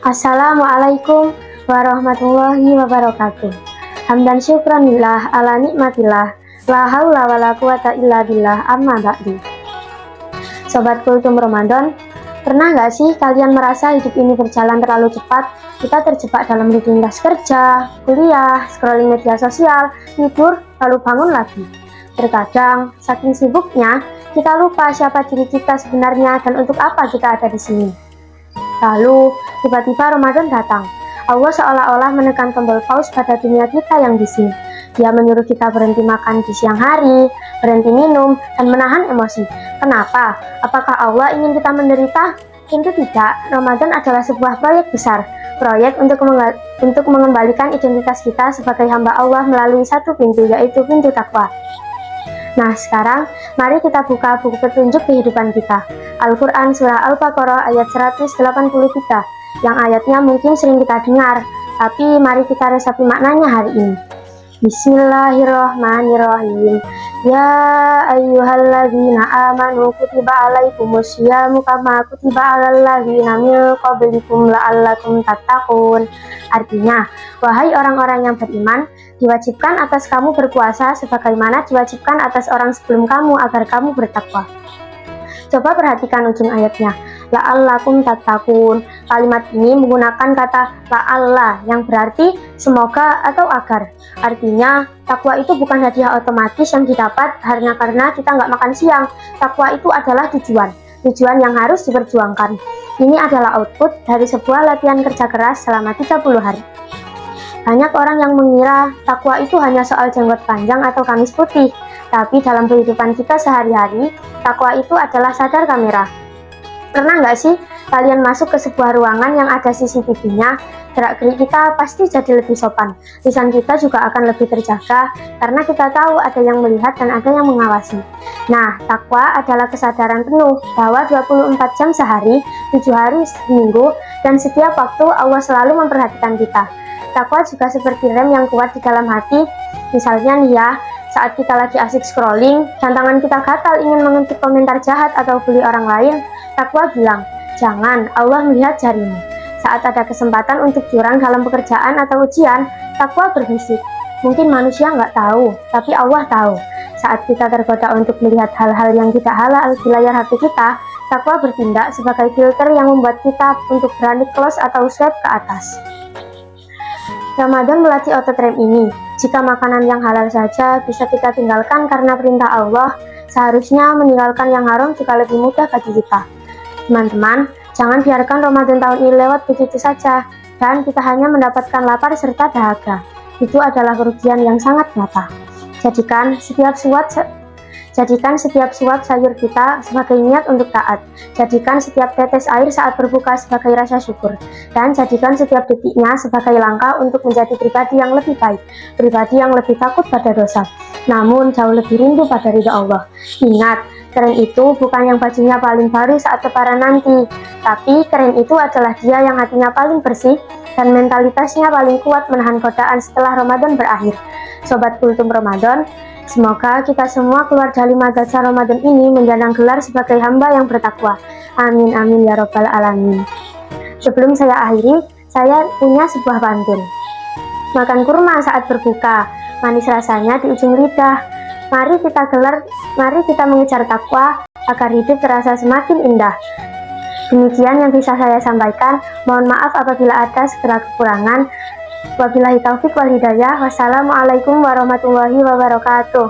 Assalamualaikum warahmatullahi wabarakatuh. Hamdan syukranillah ala nikmatillah. La haula wala quwata illa billah, amma ba'du. Sobat Kultum Ramadan, pernah gak sih kalian merasa hidup ini berjalan terlalu cepat? Kita terjebak dalam rutinitas kerja, kuliah, scrolling media sosial, tidur, lalu bangun lagi. Terkadang, saking sibuknya, kita lupa siapa diri kita sebenarnya dan untuk apa kita ada di sini. Lalu, tiba-tiba Ramadan datang. Allah seolah-olah menekan tombol pause pada dunia kita yang bising. Dia menyuruh kita berhenti makan di siang hari, berhenti minum, dan menahan emosi. Kenapa? Apakah Allah ingin kita menderita? Tentu tidak. Ramadan adalah sebuah proyek besar. Proyek untuk mengembalikan identitas kita sebagai hamba Allah melalui satu pintu, yaitu pintu takwa. Nah, sekarang mari kita buka buku petunjuk kehidupan kita. Al-Quran Surah Al-Baqarah ayat 183, yang ayatnya mungkin sering kita dengar, tapi mari kita resapi maknanya hari ini. Bismillahirrahmanirrahim. Ya ayyuhalladzina amanu kutiba alaikumusyamu kama kutiba alal ladzina min qablikum la'allakum tattaqun. Artinya, wahai orang-orang yang beriman, diwajibkan atas kamu berpuasa sebagaimana diwajibkan atas orang sebelum kamu agar kamu bertakwa. Coba perhatikan ujung ayatnya. La'allakum tattaqun. Kalimat ini menggunakan kata la'alla yang berarti semoga atau agar. Artinya, takwa itu bukan hadiah otomatis yang didapat hanya karena kita nggak makan siang. Takwa itu adalah tujuan yang harus diperjuangkan. Ini adalah output dari sebuah latihan kerja keras selama 30 hari. Banyak orang yang mengira takwa itu hanya soal jenggot panjang atau gamis putih. Tapi dalam kehidupan kita sehari-hari, takwa itu adalah sadar kamera. Pernah nggak sih kalian masuk ke sebuah ruangan yang ada CCTV-nya? Gerak-gerik kita pasti jadi lebih sopan. Lisan kita juga akan lebih terjaga karena kita tahu ada yang melihat dan ada yang mengawasi. Nah, takwa adalah kesadaran penuh bahwa 24 jam sehari, 7 hari seminggu, dan setiap waktu Allah selalu memperhatikan kita. Takwa juga seperti rem yang kuat di dalam hati. Misalnya nih ya, saat kita lagi asik scrolling dan tangan kita gatal ingin mengetik komentar jahat atau bully orang lain, takwa bilang, jangan, Allah melihat jarimu. Saat ada kesempatan untuk curang dalam pekerjaan atau ujian, takwa berbisik, mungkin manusia nggak tahu, tapi Allah tahu. Saat kita tergoda untuk melihat hal-hal yang tidak halal di layar HP kita, takwa bertindak sebagai filter yang membuat kita untuk berani close atau swipe ke atas. Ramadan melatih otot rem ini. Jika makanan yang halal saja bisa kita tinggalkan karena perintah Allah, seharusnya meninggalkan yang haram juga lebih mudah bagi kita. Teman-teman, jangan biarkan Ramadan tahun ini lewat begitu saja, dan kita hanya mendapatkan lapar serta dahaga. Itu adalah kerugian yang sangat nyata. Jadikan setiap suap sayur kita sebagai niat untuk taat. Jadikan setiap tetes air saat berbuka sebagai rasa syukur. Dan jadikan setiap detiknya sebagai langkah untuk menjadi pribadi yang lebih baik. Pribadi yang lebih takut pada dosa. Namun jauh lebih rindu pada ridha Allah. Ingat, keren itu bukan yang bajunya paling baru saat lebaran nanti. Tapi keren itu adalah dia yang hatinya paling bersih dan mentalitasnya paling kuat menahan godaan setelah Ramadan berakhir. Sobat Kultum Ramadan, semoga kita semua keluar dari madrasah Ramadan ini menjandang gelar sebagai hamba yang bertakwa. Amin amin ya robbal alamin. Sebelum saya akhiri, saya punya sebuah pantun. Makan kurma saat berbuka, manis rasanya di ujung lidah. Mari kita mengejar takwa agar hidup terasa semakin indah. Demikian yang bisa saya sampaikan. Mohon maaf apabila ada segala kekurangan. Wabillahi taufik wal hidayah. Wassalamualaikum warahmatullahi wabarakatuh.